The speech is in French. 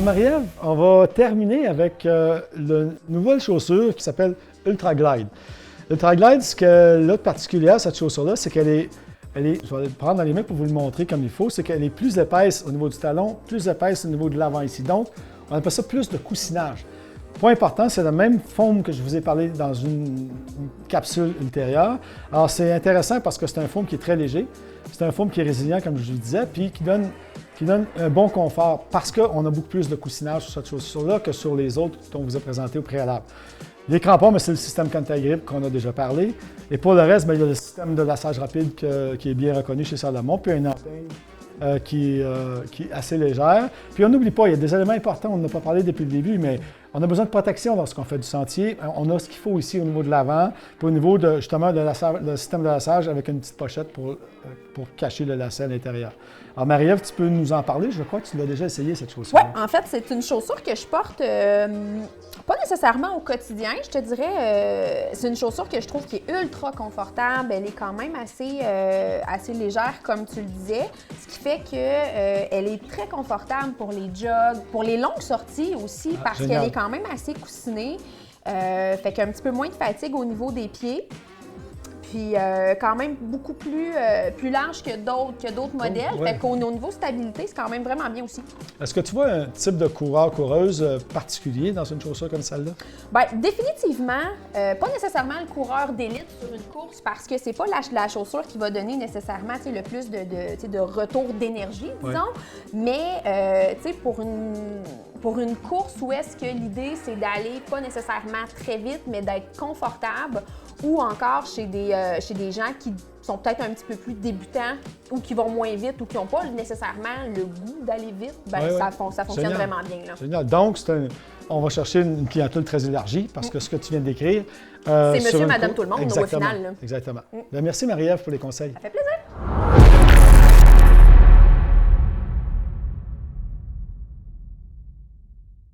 Marie-Ève, on va terminer avec la nouvelle chaussure qui s'appelle Ultra Glide. Ultra Glide, ce qu'elle a de particulier à cette chaussure-là, c'est qu'elle est, je vais le prendre dans les mains pour vous le montrer comme il faut, c'est qu'elle est plus épaisse au niveau du talon, plus épaisse au niveau de l'avant ici. Donc, on appelle ça plus de coussinage. Point important, c'est la même foam que je vous ai parlé dans une capsule ultérieure. Alors, c'est intéressant parce que c'est un foam qui est très léger. C'est un foam qui est résilient, comme je vous disais, puis qui donne un bon confort parce qu'on a beaucoup plus de coussinage sur cette chaussure-là que sur les autres qu'on vous a présentés au préalable. Les crampons, c'est le système Contagrip qu'on a déjà parlé. Et pour le reste, il y a le système de lassage rapide qui est bien reconnu chez Salomon, puis une antenne qui est assez légère. Puis on n'oublie pas, il y a des éléments importants, on n'en a pas parlé depuis le début, mais on a besoin de protection lorsqu'on fait du sentier. On a ce qu'il faut ici au niveau de l'avant, puis au niveau de, justement de le système de lassage avec une petite pochette pour cacher le lacet à l'intérieur. Alors Marie-Ève, tu peux nous en parler? Je crois que tu l'as déjà essayé, cette chaussure. Oui, en fait, c'est une chaussure que je porte pas nécessairement au quotidien, je te dirais. C'est une chaussure que je trouve qui est ultra confortable. Elle est quand même assez légère, comme tu le disais, ce qui fait qu'elle est très confortable pour les jogs, pour les longues sorties aussi, parce qu'elle est quand même assez coussinée. Fait qu'un petit peu moins de fatigue au niveau des pieds. Puis quand même beaucoup plus large que d'autres modèles. Ouais. Fait qu'au niveau stabilité, c'est quand même vraiment bien aussi. Est-ce que tu vois un type de coureur, coureuse particulier dans une chaussure comme celle-là? Bien, définitivement, pas nécessairement le coureur d'élite sur une course parce que c'est pas la chaussure qui va donner nécessairement le plus de retour d'énergie, disons. Ouais. Mais pour une course où est-ce que l'idée c'est d'aller pas nécessairement très vite, mais d'être confortable, ou encore chez des gens qui sont peut-être un petit peu plus débutants ou qui vont moins vite ou qui n'ont pas nécessairement le goût d'aller vite, ça fonctionne vraiment bien. Là. Génial. Donc, on va chercher une clientèle très élargie parce que ce que tu viens de décrire... c'est monsieur, madame, tout le monde, au final. Là. Exactement. Bien, merci Marie-Ève pour les conseils. Ça fait plaisir.